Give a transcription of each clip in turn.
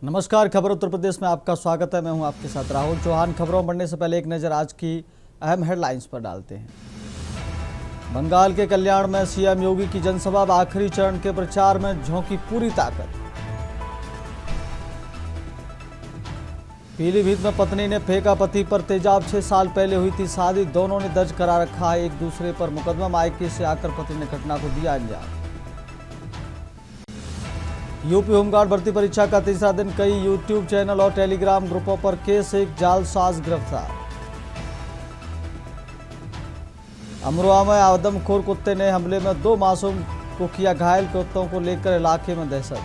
नमस्कार, खबर उत्तर प्रदेश में आपका स्वागत है। मैं हूं आपके साथ राहुल चौहान। खबरों बढ़ने से पहले एक नज़र आज की अहम हेडलाइंस पर डालते हैं। बंगाल के कल्याण में सीएम योगी की जनसभा, आखिरी चरण के प्रचार में झोंकी पूरी ताकत। पीलीभीत में पत्नी ने फेंका पति पर तेजाब, 6 साल पहले हुई थी शादी, दोनों ने दर्ज करा रखा है एक दूसरे पर मुकदमा। मायके से आकर पति ने घटना को दिया अंजाम। यूपी होमगार्ड भर्ती परीक्षा का तीसरा दिन, कई यूट्यूब चैनल और टेलीग्राम ग्रुपों पर केस, एक जालसाज गिरफ्तार। अमरोहा में आदमखोर कुत्ते ने हमले में 2 मासूम को किया घायल, कुत्तों को लेकर इलाके में दहशत।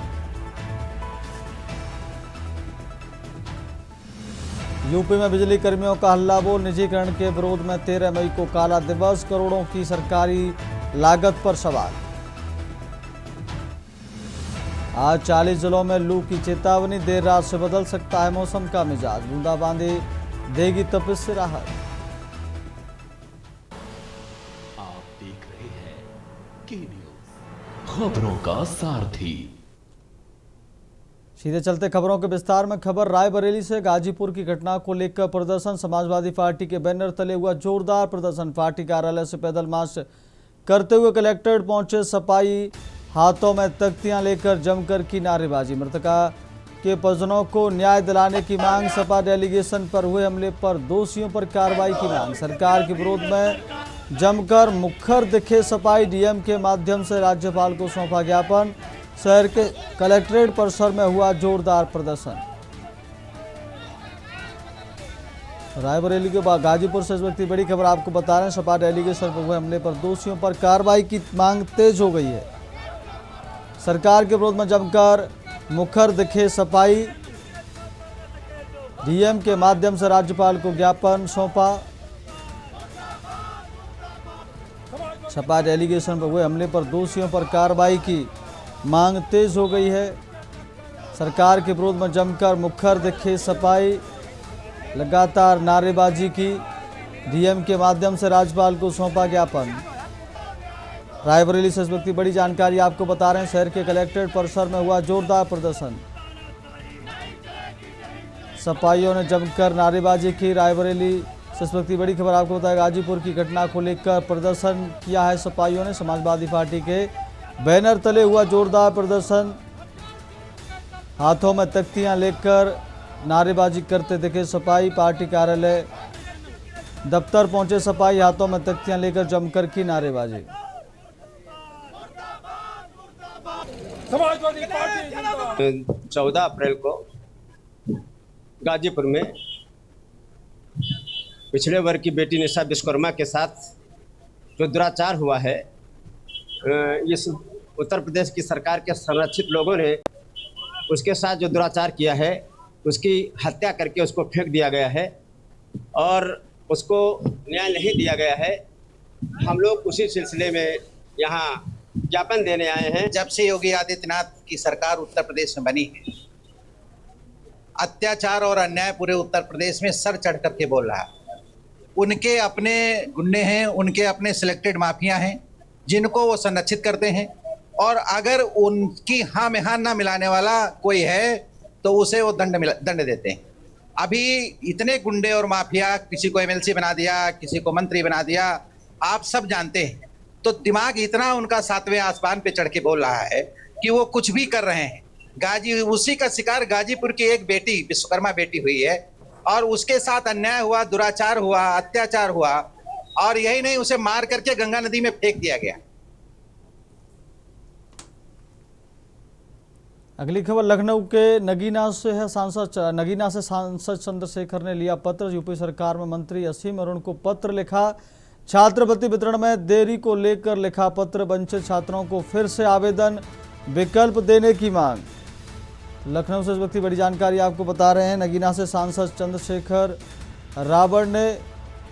यूपी में बिजली कर्मियों का हल्ला बोल, निजीकरण के विरोध में 13 मई को काला दिवस, करोड़ों की सरकारी लागत पर सवाल। आज 40 जिलों में लू की चेतावनी, देर रात से बदल सकता है मौसम का मिजाज, बूंदाबांदी देगी तपिश से राहत। आप देख रहे हैं के न्यूज़, खबरों का सारथी। सीधे चलते खबरों के विस्तार में। खबर रायबरेली से। गाजीपुर की घटना को लेकर प्रदर्शन, समाजवादी पार्टी के बैनर तले हुआ जोरदार प्रदर्शन। पार्टी कार्यालय से पैदल मार्च करते हुए कलेक्ट्रेट पहुंचे सपाई, हाथों में तख्तियां लेकर जमकर की नारेबाजी। मृतका के परिजनों को न्याय दिलाने की मांग। सपा डेलीगेशन पर हुए हमले पर दोषियों पर कार्रवाई की मांग। सरकार के विरोध में जमकर मुखर दिखे सपाई, डीएम के माध्यम से राज्यपाल को सौंपा ज्ञापन। शहर के कलेक्ट्रेट परिसर में हुआ जोरदार प्रदर्शन। रायबरेली के बाद गाजीपुर से इस वक्त बड़ी खबर आपको बता रहे हैं। सपा डेलीगेशन पर हुए हमले पर दोषियों पर कार्रवाई की मांग तेज हो गई है। सरकार के विरोध में जमकर मुखर दिखे सपाई, डीएम के माध्यम से राज्यपाल को ज्ञापन सौंपा। सपा डेलीगेशन पर हुए हमले पर दोषियों पर कार्रवाई की मांग तेज हो गई है। सरकार के विरोध में जमकर मुखर दिखे सपाई, लगातार नारेबाजी की, डीएम के माध्यम से राज्यपाल को सौंपा ज्ञापन। रायबरेली से इस वक्त बड़ी जानकारी आपको बता रहे हैं। शहर के कलेक्ट्रेट परिसर में हुआ जोरदार प्रदर्शन, सपाइयों ने जमकर नारेबाजी की। रायबरेली से इस वक्त बड़ी खबर आपको बताया, गाजीपुर की घटना को लेकर प्रदर्शन किया है सपाइयों ने। समाजवादी पार्टी के बैनर तले हुआ जोरदार प्रदर्शन, हाथों में तख्तियां लेकर नारेबाजी करते दिखे सपाई। पार्टी कार्यालय दफ्तर पहुंचे सपाई, हाथों में तख्तियां लेकर जमकर की नारेबाजी। 14 अप्रैल को गाजीपुर में पिछड़े वर्ग की बेटी निशा विश्वकर्मा के साथ जो दुराचार हुआ है, इस उत्तर प्रदेश की सरकार के संरक्षित लोगों ने उसके साथ जो दुराचार किया है, उसकी हत्या करके उसको फेंक दिया गया है और उसको न्याय नहीं दिया गया है। हम लोग उसी सिलसिले में यहाँ ज्ञापन देने आए हैं। जब से योगी आदित्यनाथ की सरकार उत्तर प्रदेश में बनी है, अत्याचार और अन्याय पूरे उत्तर प्रदेश में सर चढ़ करके बोल रहा है। उनके अपने गुंडे हैं, उनके अपने सिलेक्टेड माफिया हैं, जिनको वो संरक्षित करते हैं, और अगर उनकी हाँ में हाँ ना मिलाने वाला कोई है तो उसे वो दंड देते हैं। अभी इतने गुंडे और माफिया, किसी को एमएलसी बना दिया, किसी को मंत्री बना दिया, आप सब जानते हैं। तो दिमाग इतना उनका 7वें आसमान पे चढ़ के बोल रहा है कि वो कुछ भी कर रहे हैं। उसी का शिकार गाजीपुर की एक बेटी, विश्वकर्मा बेटी हुई है, और उसके साथ अन्याय हुआ, दुराचार हुआ, अत्याचार हुआ, और यही नहीं, उसे मार करके गंगा नदी में फेंक दिया गया। अगली खबर लखनऊ के नगीना से है। नगीना से सांसद चंद्रशेखर ने लिया पत्र। यूपी सरकार में मंत्री असीम अरुण को पत्र लिखा। छात्रवृत्ति वितरण में देरी को लेकर लिखा पत्र। वंचित छात्रों को फिर से आवेदन विकल्प देने की मांग। लखनऊ से इस वक्त बड़ी जानकारी आपको बता रहे हैं। नगीना से सांसद चंद्रशेखर रावण ने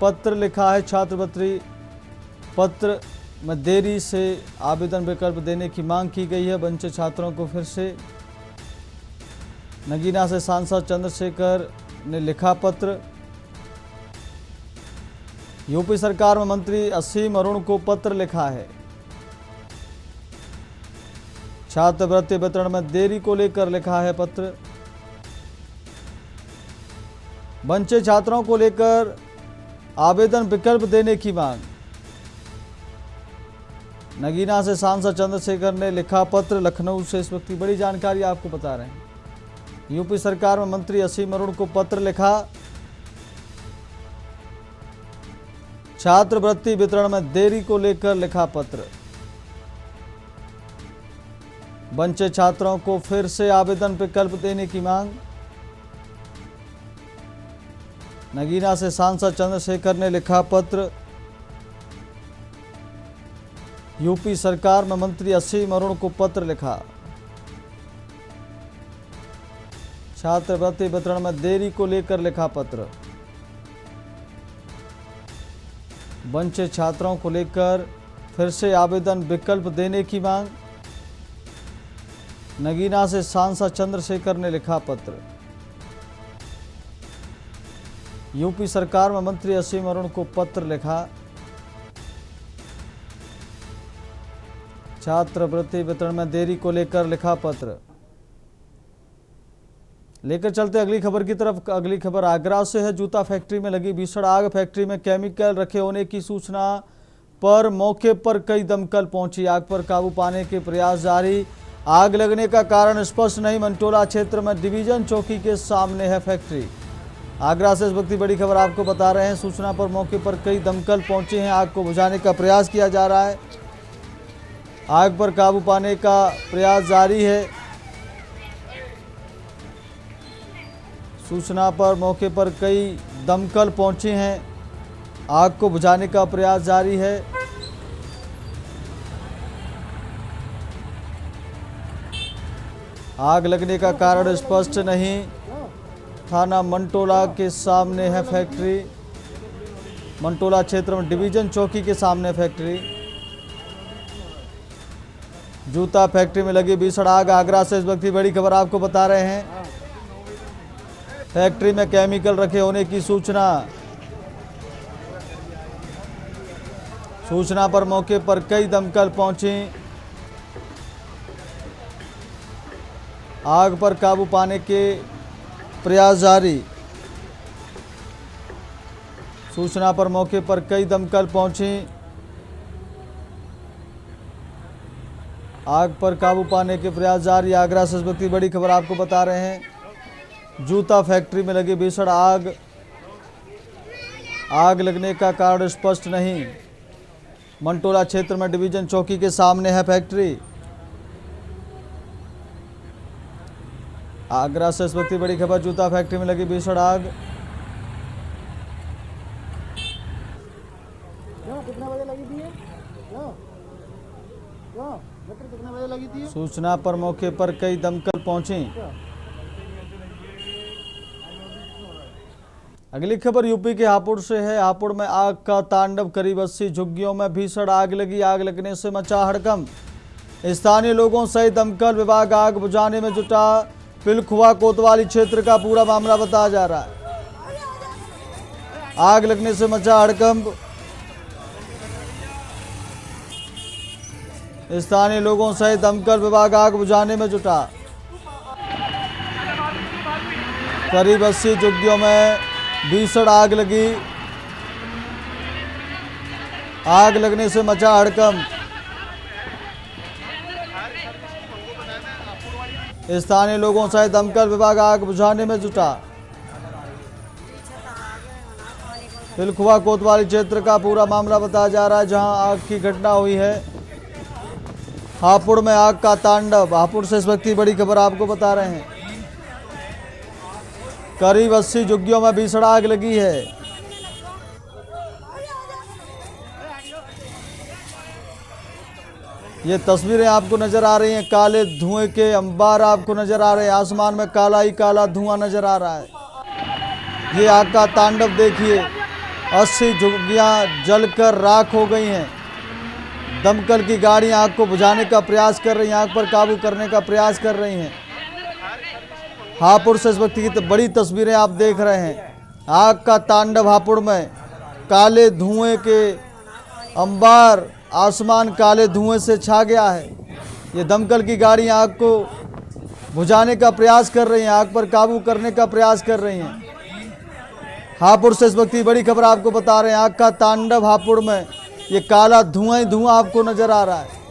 पत्र लिखा है। छात्रवृत्ति पत्र में देरी से आवेदन विकल्प देने की मांग की गई है। वंचित छात्रों को फिर से नगीना से सांसद चंद्रशेखर ने लिखा पत्र। यूपी सरकार में मंत्री असीम अरुण को पत्र लिखा है। छात्रवृत्ति वितरण में देरी को लेकर लिखा है पत्र। बंचे छात्रों को लेकर आवेदन विकल्प देने की मांग। नगीना से सांसद चंद्रशेखर ने लिखा पत्र। लखनऊ से इस वक्त की बड़ी जानकारी आपको बता रहे हैं। यूपी सरकार में मंत्री असीम अरुण को पत्र लिखा। छात्रवृत्ति वितरण में देरी को लेकर लिखा पत्र। बंचे छात्रों को फिर से आवेदन विकल्प देने की मांग। नगीना से सांसद चंद्रशेखर ने लिखा पत्र। यूपी सरकार में मंत्री असीम अरुण को पत्र लिखा। छात्रवृत्ति वितरण में देरी को लेकर लिखा पत्र। बंचे छात्रों को लेकर फिर से आवेदन विकल्प देने की मांग। नगीना से सांसद चंद्रशेखर ने लिखा पत्र। यूपी सरकार में मंत्री असीम अरुण को पत्र लिखा। छात्रवृत्ति वितरण में देरी को लेकर लिखा पत्र। लेकर चलते अगली खबर की तरफ। अगली खबर आगरा से है। जूता फैक्ट्री में लगी भीषण आग। फैक्ट्री में केमिकल रखे होने की सूचना पर मौके पर कई दमकल पहुंची। आग पर काबू पाने के प्रयास जारी। आग लगने का कारण स्पष्ट नहीं। मंटोला क्षेत्र में डिवीजन चौकी के सामने है फैक्ट्री। आगरा से इस वक्त की बड़ी खबर आपको बता रहे हैं। सूचना पर मौके पर कई दमकल पहुंचे हैं। आग को बुझाने का प्रयास किया जा रहा है। आग पर काबू पाने का प्रयास जारी है। सूचना पर मौके पर कई दमकल पहुंचे हैं। आग को बुझाने का प्रयास जारी है। आग लगने का कारण स्पष्ट नहीं। थाना मंटोला के सामने है फैक्ट्री। मंटोला क्षेत्र में डिवीजन चौकी के सामने फैक्ट्री। जूता फैक्ट्री में लगी भीषण आग। आगरा से इस वक्त की बड़ी खबर आपको बता रहे हैं। फैक्ट्री में केमिकल रखे होने की सूचना पर मौके पर कई दमकल पहुंची। आग पर काबू पाने के प्रयास जारी। सूचना पर मौके पर कई दमकल पहुंची। आग पर काबू पाने के प्रयास जारी। आगरा से इस वक्त की बड़ी खबर आपको बता रहे हैं। जूता फैक्ट्री में लगी भीषण आग। आग लगने का कारण स्पष्ट नहीं। मंटोला क्षेत्र में डिवीजन चौकी के सामने है फैक्ट्री। आगरा से इस वक्त की बड़ी खबर। जूता फैक्ट्री में लगी भीषण आग। कितने बजे लगी थी? कितने बजे लगी थी? सूचना पर मौके पर कई दमकल पहुंची। अगली खबर यूपी के हापुड़ से है। हापुड़ में आग का तांडव। करीब 80 झुग्गियों में भीषण आग लगी। आग लगने से मचा हड़कंप। स्थानीय लोगों सहित दमकल विभाग आग बुझाने में जुटा। पिलखुआ कोतवाली क्षेत्र का पूरा मामला बताया जा रहा है। आग लगने से मचा हड़कंप। स्थानीय लोगों सहित दमकल विभाग आग बुझाने में जुटा। करीब 80 झुग्गियों में भीषण आग लगी। आग लगने से मचा हड़कंप। स्थानीय लोगों सहित दमकल विभाग आग बुझाने में जुटा। पिलखुआ कोतवाली क्षेत्र का पूरा मामला बताया जा रहा है, जहां आग की घटना हुई है। हापुड़ में आग का तांडव। हापुड़ से इस वक्त की बड़ी खबर आपको बता रहे हैं। करीब 80 झुग्गियों में भीषण आग लगी है। ये तस्वीरें आपको नजर आ रही हैं। काले धुएं के अंबार आपको नजर आ रहे हैं। आसमान में काला ही काला धुआं नजर आ रहा है। ये आग का तांडव देखिए। 80 झुग्गियां जलकर राख हो गई हैं। दमकल की गाड़ियां आग को बुझाने का प्रयास कर रही हैं। आग पर काबू करने का प्रयास कर रही हैं। हापुड़ से इस वक्त की बड़ी तस्वीरें आप देख रहे हैं। आग का तांडव हापुड़ में। काले धुएं के अंबार। आसमान काले धुएं से छा गया है। ये दमकल की गाड़ियां आग को बुझाने का प्रयास कर रही हैं। आग पर काबू करने का प्रयास कर रही हैं। हापुड़ से इस वक्त की बड़ी खबर आपको बता रहे हैं, आग का तांडव हापुड़ में, ये काला धुआं ही धुआं आपको नजर आ रहा है।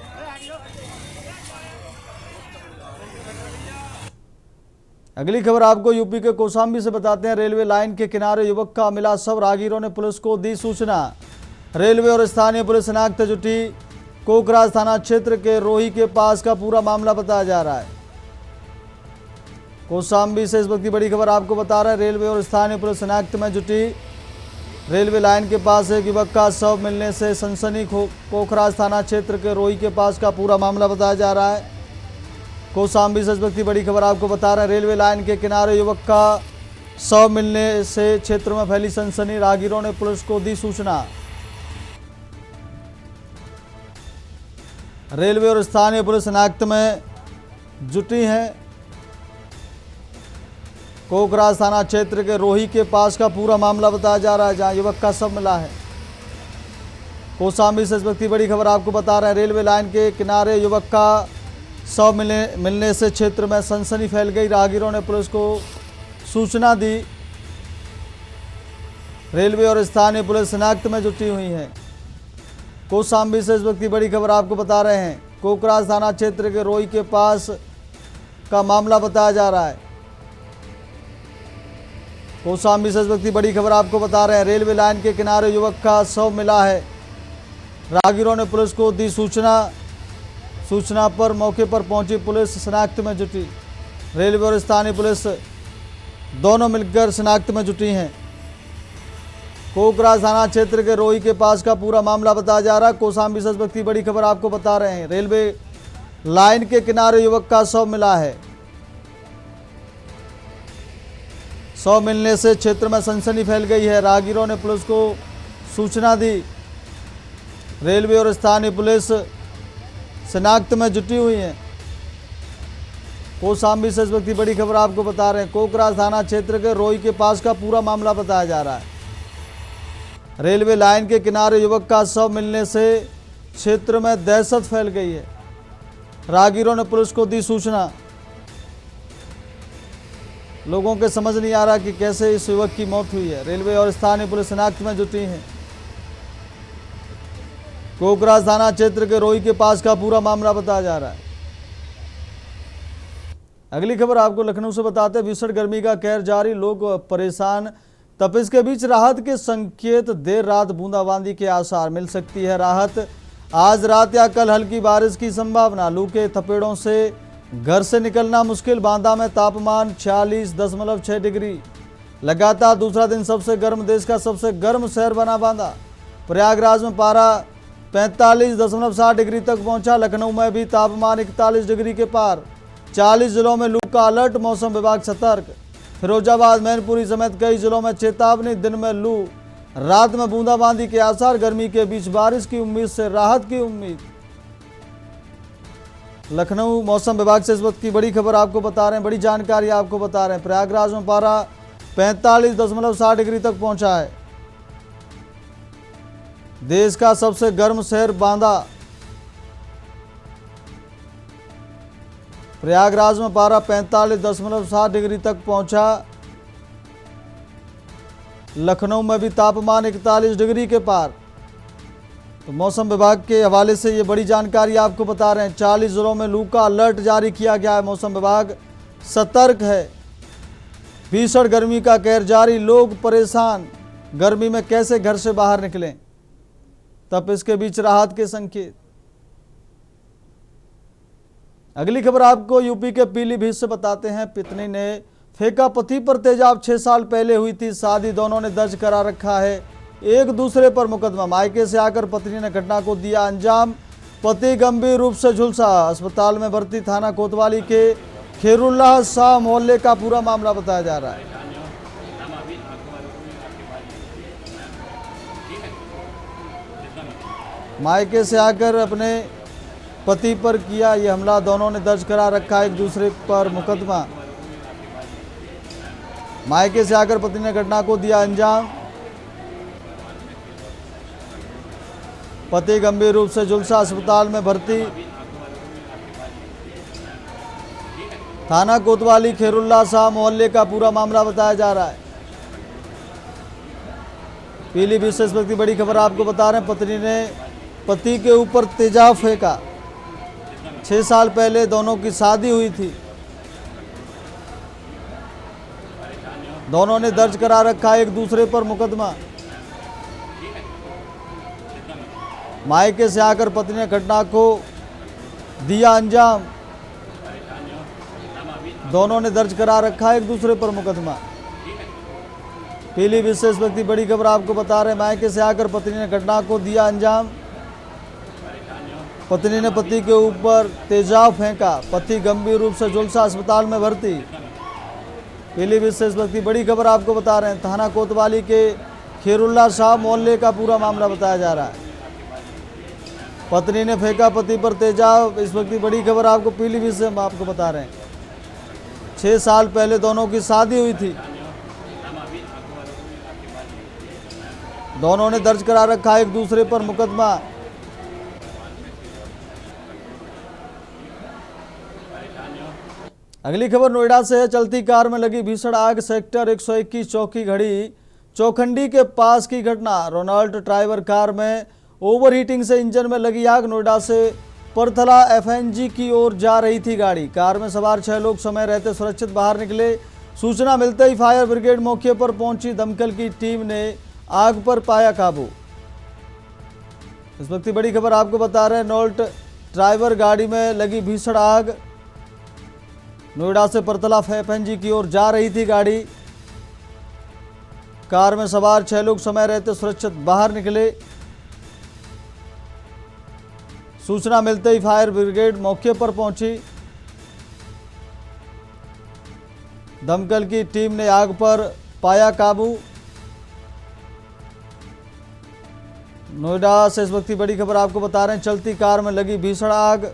अगली खबर आपको यूपी के कौशाम्बी से बताते हैं। रेलवे लाइन के किनारे युवक का मिला शव, राहगीरों ने पुलिस को दी सूचना। रेलवे और स्थानीय पुलिस शनाख्त जुटी। कोकराज थाना क्षेत्र के रोही के पास का पूरा मामला बताया जा रहा है। कौशाम्बी से इस वक्त की बड़ी खबर आपको बता रहा है, रेलवे और स्थानीय पुलिस शनाख्त में जुटी। रेलवे लाइन के पास एक युवक का शव मिलने से सनसनी। कोकराज थाना क्षेत्र के रोही के पास का पूरा मामला बताया जा रहा है। कौशाम्बी से इस वक्त की बड़ी खबर आपको बता रहे हैं, रेलवे लाइन के किनारे युवक का शव मिलने से क्षेत्र में फैली सनसनी। राहगीरों ने पुलिस को दी सूचना। रेलवे और स्थानीय पुलिस शनाख्त में जुटी हैं। कोकराज थाना क्षेत्र के रोही के पास का पूरा मामला बताया जा रहा है, जहां युवक का शव मिला है। कौशाम्बी से इस वक्त की बड़ी खबर आपको बता रहे हैं, रेलवे लाइन के किनारे युवक का शव मिलने से क्षेत्र में सनसनी फैल गई। राहगीरों ने पुलिस को सूचना दी। रेलवे और स्थानीय पुलिस शनाख्त में जुटी हुई है। कौशाम्बी से इस वक्त की बड़ी खबर आपको बता रहे हैं, कोकराज थाना क्षेत्र के रोही के पास का मामला बताया जा रहा है। कौशाम्बी से इस वक्त की बड़ी खबर आपको बता रहे हैं, रेलवे लाइन के किनारे युवक का शव मिला है। राहगीरों ने पुलिस को दी सूचना पर मौके पर पहुंची पुलिस शनाख्त में जुटी। रेलवे और स्थानीय पुलिस दोनों मिलकर शनाख्त में जुटी हैं। कोकराज थाना क्षेत्र के रोही के पास का पूरा मामला बताया जा रहा है। कौशाम्बी से इस वक्त की बड़ी खबर आपको बता रहे हैं, रेलवे लाइन के किनारे युवक का शव मिला है। शव मिलने से क्षेत्र में सनसनी फैल गई है। राहगीरों ने पुलिस को सूचना दी। रेलवे और स्थानीय पुलिस शनाख्त में जुटी हुई है। कौशाम्बी से इस वक्त की बड़ी खबर आपको बता रहे हैं, कोकराज थाना क्षेत्र के रोही के पास का पूरा मामला बताया जा रहा है। रेलवे लाइन के किनारे युवक का शव मिलने से क्षेत्र में दहशत फैल गई है। राहगीरों ने पुलिस को दी सूचना। लोगों के समझ नहीं आ रहा कि कैसे इस युवक की मौत हुई है। रेलवे और स्थानीय पुलिस शनाख्त में जुटी हैं। कोकराज थाना क्षेत्र के रोही के पास का पूरा मामला बताया जा रहा है। अगली खबर आपको लखनऊ से बताते हैं, भीषण गर्मी का कहर जारी, लोग परेशान। तपिश के बीच राहत के संकेत, देर रात बूंदाबांदी के आसार, मिल सकती है राहत। आज रात या कल हल्की बारिश की संभावना। लू के थपेड़ों से घर से निकलना मुश्किल। बांदा में तापमान 46.6 डिग्री, लगातार दूसरा दिन सबसे गर्म, देश का सबसे गर्म शहर बना बांदा। प्रयागराज में पारा 45.7 डिग्री तक पहुंचा। लखनऊ में भी तापमान 41 डिग्री के पार। 40 जिलों में लू का अलर्ट, मौसम विभाग सतर्क। फिरोजाबाद, मैनपुरी समेत कई जिलों में चेतावनी। दिन में लू, रात में बूंदाबांदी के आसार। गर्मी के बीच बारिश की उम्मीद से राहत की उम्मीद। लखनऊ मौसम विभाग से इस वक्त की बड़ी खबर आपको बता रहे हैं, बड़ी जानकारी आपको बता रहे हैं। प्रयागराज में पारा 45.7 डिग्री तक पहुंचा है। देश का सबसे गर्म शहर बांदा। प्रयागराज में पारा 45.7 डिग्री तक पहुंचा। लखनऊ में भी तापमान 41 डिग्री के पार। तो मौसम विभाग के हवाले से ये बड़ी जानकारी आपको बता रहे हैं। 40 जिलों में लू का अलर्ट जारी किया गया है। मौसम विभाग सतर्क है। भीषण गर्मी का कहर जारी, लोग परेशान। गर्मी में कैसे घर से बाहर निकलें, तब इसके बीच राहत के संकेत। अगली खबर आपको यूपी के पीलीभीत से बताते हैं, पत्नी ने फेंका पति पर तेजाब। 6 साल पहले हुई थी शादी, दोनों ने दर्ज करा रखा है एक दूसरे पर मुकदमा। मायके से आकर पत्नी ने घटना को दिया अंजाम। पति गंभीर रूप से झुलसा, अस्पताल में भर्ती। थाना कोतवाली के खैरुल्लाह शाह मोहल्ले का पूरा मामला बताया जा रहा है। मायके से आकर अपने पति पर किया ये हमला, दोनों ने दर्ज करा रखा एक दूसरे पर मुकदमा। मायके से आकर पति ने घटना को दिया अंजाम। पति गंभीर रूप से झुलसा, अस्पताल में भर्ती। थाना कोतवाली खैरुल्लाह शाह मोहल्ले का पूरा मामला बताया जा रहा है। पीलीभीत से इस वक्त की बड़ी खबर आपको बता रहे हैं, पत्नी ने पति के ऊपर तेजाब फेंका। 6 साल पहले दोनों की शादी हुई थी। दोनों ने दर्ज करा रखा एक दूसरे पर मुकदमा। मायके से आकर पत्नी ने घटना को दिया अंजाम। दोनों ने दर्ज करा रखा एक दूसरे पर मुकदमा। पीलीभीत से इस वक्त की बड़ी खबर आपको बता रहे हैं, मायके से आकर पत्नी ने घटना को दिया अंजाम। पत्नी ने पति के ऊपर तेजाब फेंका। पति गंभीर रूप से झुलसा, अस्पताल में भर्ती। पीलीभीत से इस वक्त की बड़ी खबर आपको बता रहे हैं, थाना कोतवाली के खैरुल्ला शाह मोहल्ले का पूरा मामला बताया जा रहा है। पत्नी ने फेंका पति पर तेजाब। इस वक्त की बड़ी खबर आपको पीलीभीत से हम आपको बता रहे हैं, 6 साल पहले दोनों की शादी हुई थी। दोनों ने दर्ज करा रखा एक दूसरे पर मुकदमा। अगली खबर नोएडा से है। चलती कार में लगी भीषण आग, सेक्टर 121 चौकी घड़ी चौखंडी के पास की घटना। रोनाल्ड ड्राइवर कार में ओवरहीटिंग से इंजन में लगी आग। नोएडा से परथला एफएनजी की ओर जा रही थी गाड़ी। कार में सवार 6 लोग समय रहते सुरक्षित बाहर निकले। सूचना मिलते ही फायर ब्रिगेड मौके पर पहुंची। दमकल की टीम ने आग पर पाया काबू। इस वक्त की बड़ी खबर आपको बता रहे हैं, रोनाल्ड ड्राइवर गाड़ी में लगी भीषण आग। नोएडा से परतला एफएनजी की ओर जा रही थी गाड़ी। कार में सवार 6 लोग समय रहते सुरक्षित बाहर निकले। सूचना मिलते ही फायर ब्रिगेड मौके पर पहुंची। दमकल की टीम ने आग पर पाया काबू। नोएडा से इस वक्त की बड़ी खबर आपको बता रहे हैं, चलती कार में लगी भीषण आग।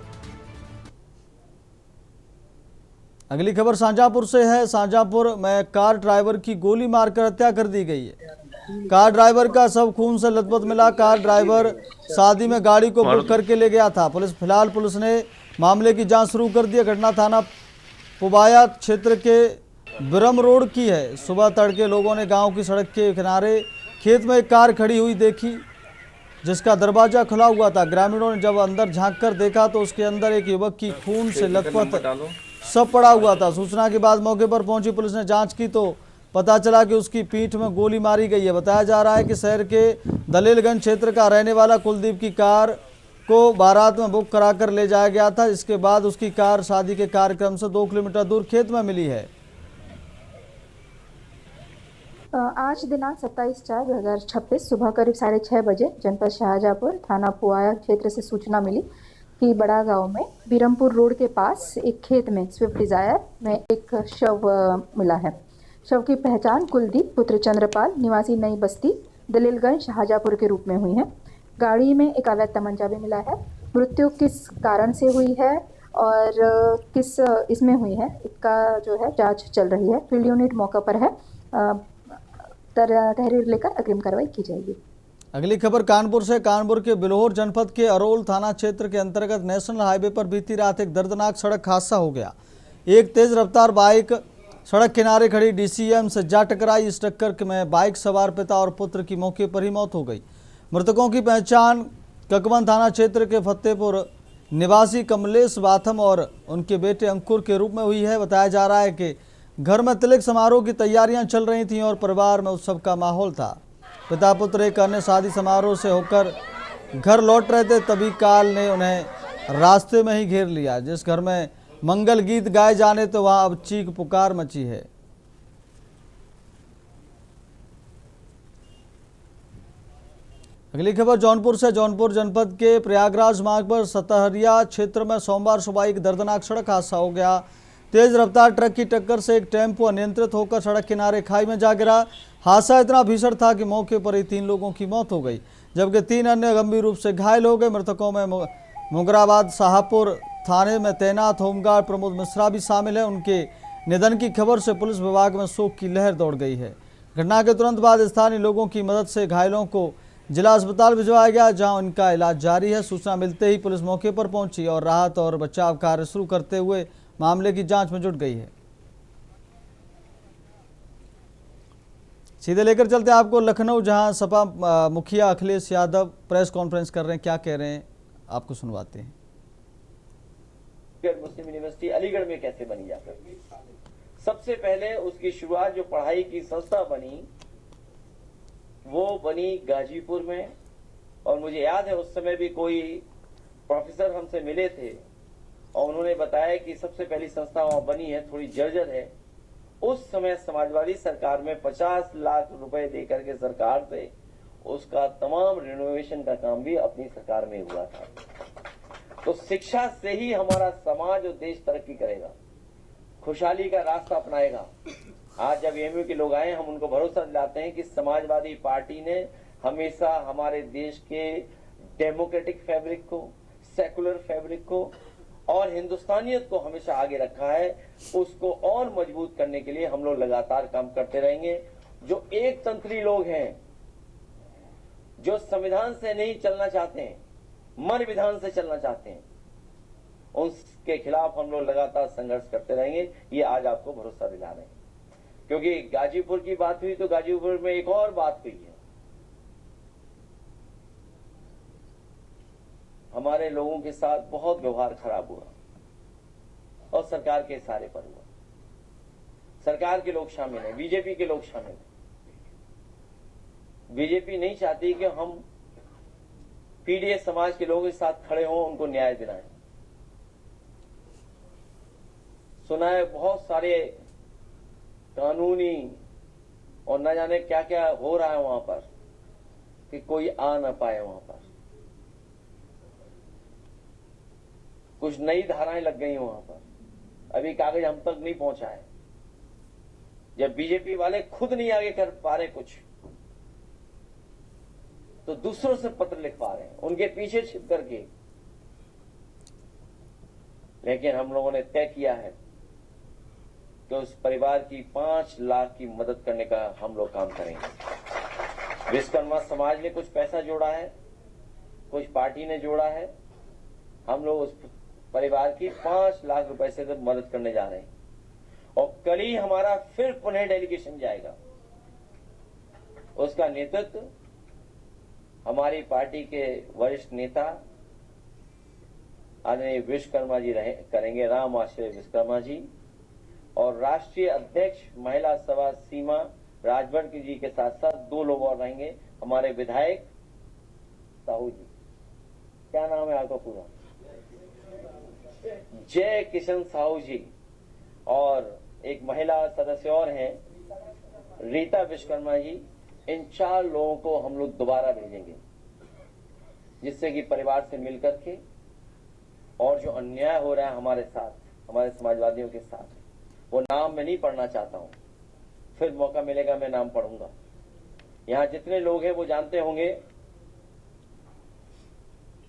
अगली खबर शाहजहांपुर से है। शाहजहांपुर में कार ड्राइवर की गोली मारकर हत्या कर दी गई है। कार ड्राइवर का शव खून से लथपथ मिला। कार ड्राइवर शादी में गाड़ी को बुक करके ले गया था। पुलिस ने मामले की जांच शुरू कर दी। घटना थाना पुबाया क्षेत्र के ब्रह्म रोड की है। सुबह तड़के लोगों ने गांव की सड़क के किनारे खेत में एक कार खड़ी हुई देखी, जिसका दरवाजा खुला हुआ था। ग्रामीणों ने जब अंदर झांककर देखा तो उसके अंदर एक युवक की खून से लथपथ सब पड़ा हुआ था। सूचना के बाद मौके पर पहुंची पुलिस ने जांच की तो पता चला कि उसकी पीठ में गोली मारी गई है। बताया जा रहा है कि शहर के दलेलगंज क्षेत्र का रहने वाला कुलदीप की कार को बारात में बुक कराकर ले जाया गया था। इसके बाद उसकी कार शादी के कार्यक्रम से 2 किलोमीटर दूर खेत में मिली है। आज दिनांक 27/4/2026 सुबह करीब 6:30 बजे जनपद शाहजहांपुर थाना पुआया क्षेत्र से सूचना मिली कि बड़ा गांव में बीरमपुर रोड के पास एक खेत में स्विफ्ट डिजायर में एक शव मिला है। शव की पहचान कुलदीप पुत्र चंद्रपाल निवासी नई बस्ती दलेलगंज शाहजहांपुर के रूप में हुई है। गाड़ी में एक अवैध तमंचा भी मिला है। मृत्यु किस कारण से हुई है और किस इसमें हुई है, इसका जो है जांच चल रही है। फील्ड यूनिट मौका पर है। तहरीर लेकर अग्रिम कार्रवाई की जाएगी। अगली खबर कानपुर से। कानपुर के बिल्हौर जनपद के अरोल थाना क्षेत्र के अंतर्गत नेशनल हाईवे पर बीती रात एक दर्दनाक सड़क हादसा हो गया। एक तेज रफ्तार बाइक सड़क किनारे खड़ी डीसीएम से जा टकराई। इस टक्कर में बाइक सवार पिता और पुत्र की मौके पर ही मौत हो गई। मृतकों की पहचान ककवन थाना क्षेत्र के फतेहपुर निवासी कमलेश बाथम और उनके बेटे अंकुर के रूप में हुई है। बताया जा रहा है कि घर में तिलक समारोह की तैयारियां चल रही थीं और परिवार में उत्सव का माहौल था। पिता पुत्र एक अन्य शादी समारोह से होकर घर लौट रहे थे, तभी काल ने उन्हें रास्ते में ही घेर लिया। जिस घर में मंगल गीत गाए जाने तो वहां अब चीख पुकार मची है। अगली खबर जौनपुर से। जौनपुर जनपद के प्रयागराज मार्ग पर सतहरिया क्षेत्र में सोमवार सुबह एक दर्दनाक सड़क हादसा हो गया। तेज रफ्तार ट्रक की टक्कर से एक टेम्पो अनियंत्रित होकर सड़क किनारे खाई में जा गिरा। हादसा इतना भीषण था कि मौके पर ही 3 लोगों की मौत हो गई, जबकि 3 अन्य गंभीर रूप से घायल हो गए। मृतकों में मुगराबाद शाहपुर थाने में तैनात होमगार्ड प्रमोद मिश्रा भी शामिल है। उनके निधन की खबर से पुलिस विभाग में शोक की लहर दौड़ गई है। घटना के तुरंत बाद स्थानीय लोगों की मदद से घायलों को जिला अस्पताल भिजवाया गया, जहां उनका इलाज जारी है। सूचना मिलते ही पुलिस मौके पर पहुंची और राहत और बचाव कार्य शुरू करते हुए मामले की जांच में जुट गई है। सीधे लेकर चलते हैं आपको लखनऊ, जहां सपा मुखिया अखिलेश यादव प्रेस कॉन्फ्रेंस कर रहे हैं। क्या कह रहे हैं आपको सुनवाते हैं। मुस्लिम यूनिवर्सिटी अलीगढ़ में कैसे बनी जा सकती? सबसे पहले उसकी शुरुआत जो पढ़ाई की संस्था बनी वो बनी गाजीपुर में, और मुझे याद है उस समय भी कोई प्रोफेसर हमसे मिले थे और उन्होंने बताया कि सबसे पहली संस्था वहां बनी है, थोड़ी जर्जर है। उस समय समाजवादी सरकार में 50 लाख रुपए देकर के सरकार से उसका तमाम रिनोवेशन का काम भी अपनी सरकार में हुआ था। तो शिक्षा से ही हमारा समाज और देश तरक्की करेगा, खुशहाली का रास्ता अपनाएगा। आज जब एमयू के लोग आए, हम उनको भरोसा दिलाते हैं कि समाजवादी पार्टी ने हमेशा हमारे देश के डेमोक्रेटिक फैब्रिक को, सेकुलर फैब्रिक को और हिंदुस्तानियत को हमेशा आगे रखा है। उसको और मजबूत करने के लिए हम लोग लगातार काम करते रहेंगे। जो एक तंत्री लोग हैं, जो संविधान से नहीं चलना चाहते हैं, मन विधान से चलना चाहते हैं, उसके खिलाफ हम लोग लगातार संघर्ष करते रहेंगे। ये आज आपको भरोसा दिला रहे हैं। क्योंकि गाजीपुर की बात हुई तो गाजीपुर में एक और बात हुई है। हमारे लोगों के साथ बहुत व्यवहार खराब हुआ और सरकार के इशारे पर हुआ। सरकार के लोग शामिल हैं, बीजेपी के लोग शामिल हैं। बीजेपी नहीं चाहती कि हम पीडीएस समाज के लोगों के साथ खड़े हों, उनको न्याय दिलाएं। सुना है बहुत सारे कानूनी और न जाने क्या क्या हो रहा है वहां पर कि कोई आ ना पाए वहां पर। कुछ नई धाराएं लग गई वहां पर, अभी कागज हम तक नहीं पहुंचा है। जब बीजेपी वाले खुद नहीं आगे कर पा रहे कुछ, तो दूसरों से पत्र लिख पा रहे हैं, उनके पीछे छिप करके। लेकिन हम लोगों ने तय किया है कि उस परिवार की 5 लाख की मदद करने का हम लोग काम करेंगे। विश्वकर्मा समाज ने कुछ पैसा जोड़ा है, कुछ पार्टी ने जोड़ा है। हम लोग उस परिवार की 5 लाख रुपए से मदद करने जा रहे हैं। और कल ही हमारा फिर पुनः डेलीगेशन जाएगा। उसका नेतृत्व हमारी पार्टी के वरिष्ठ नेता आदरणीय विश्वकर्मा जी करेंगे, राम आश्रय विश्वकर्मा जी। और राष्ट्रीय अध्यक्ष महिला सभा सीमा राजभर जी के साथ साथ 2 लोग और रहेंगे, हमारे विधायक साहू जी। क्या नाम है आपका पूरा? जय किशन साहू जी। और एक महिला सदस्य और हैं, रीता विश्वकर्मा जी। इन 4 लोगों को हम लोग दोबारा भेजेंगे, जिससे कि परिवार से मिलकर के और जो अन्याय हो रहा है हमारे साथ, हमारे समाजवादियों के साथ, वो नाम मैं नहीं पढ़ना चाहता हूं। फिर मौका मिलेगा मैं नाम पढ़ूंगा। यहां जितने लोग हैं वो जानते होंगे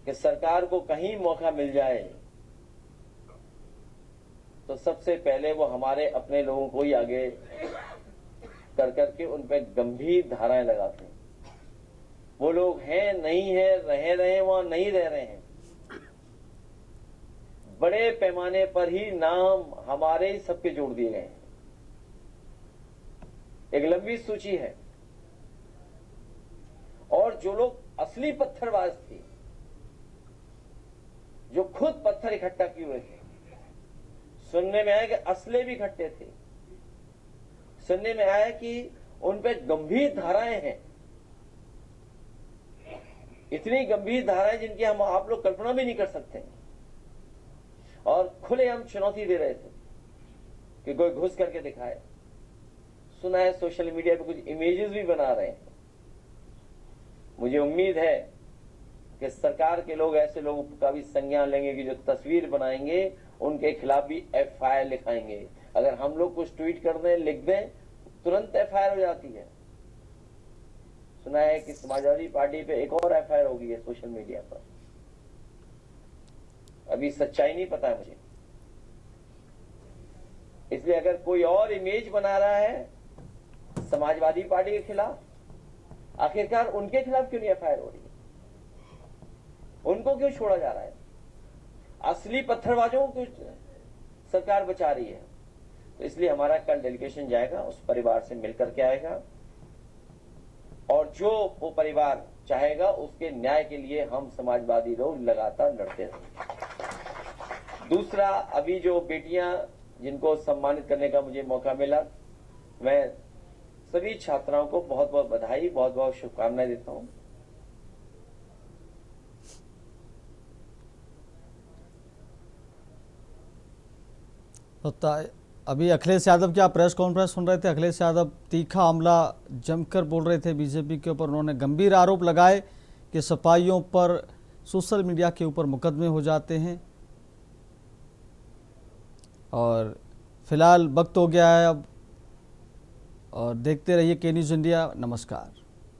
कि सरकार को कहीं मौका मिल जाए तो सबसे पहले वो हमारे अपने लोगों को ही आगे कर करके उन पे गंभीर धाराएं लगाते हैं। वो लोग हैं, नहीं है, रहे वहां नहीं रह रहे हैं। बड़े पैमाने पर ही नाम हमारे सबके जोड़ दिए गए हैं। एक लंबी सूची है। और जो लोग असली पत्थरबाज थे, जो खुद पत्थर इकट्ठा किए हुए थे, सुनने में आया कि असले भी इकट्ठे थे, सुनने में आया कि उन पे गंभीर धाराएं हैं, इतनी गंभीर धाराएं जिनकी हम आप लोग कल्पना भी नहीं कर सकते। और खुले हम चुनौती दे रहे थे कि कोई घुस करके दिखाए। सुना है सोशल मीडिया पे कुछ इमेजेस भी बना रहे हैं। मुझे उम्मीद है कि सरकार के लोग ऐसे लोगों का भी संज्ञान लेंगे कि जो तस्वीर बनाएंगे उनके खिलाफ भी एफआईआर लिखाएंगे। अगर हम लोग कुछ ट्वीट कर दें, लिख दें, तुरंत एफआईआर हो जाती है। सुना है कि समाजवादी पार्टी पे एक और एफआईआर हो गई है सोशल मीडिया पर। अभी सच्चाई नहीं पता है मुझे, इसलिए अगर कोई और इमेज बना रहा है समाजवादी पार्टी के खिलाफ, आखिरकार उनके खिलाफ क्यों नहीं एफआईआर हो रही है? उनको क्यों छोड़ा जा रहा है? असली पत्थरबाजों को सरकार बचा रही है। तो इसलिए हमारा कल डेलीगेशन जाएगा, उस परिवार से मिलकर के आएगा और जो वो परिवार चाहेगा उसके न्याय के लिए हम समाजवादी लोग लगातार लड़ते रहेंगे। दूसरा, अभी जो बेटियां जिनको सम्मानित करने का मुझे मौका मिला, मैं सभी छात्राओं को बहुत बहुत बधाई, बहुत बहुत शुभकामनाएं देता हूं। अभी अखिलेश यादव की आप प्रेस कॉन्फ्रेंस सुन रहे थे। अखिलेश यादव तीखा हमला जमकर बोल रहे थे बीजेपी के ऊपर। उन्होंने गंभीर आरोप लगाए कि सपाइयों पर सोशल मीडिया के ऊपर मुकदमे हो जाते हैं। और फिलहाल वक्त हो गया है अब, और देखते रहिए के न्यूज़ इंडिया। नमस्कार।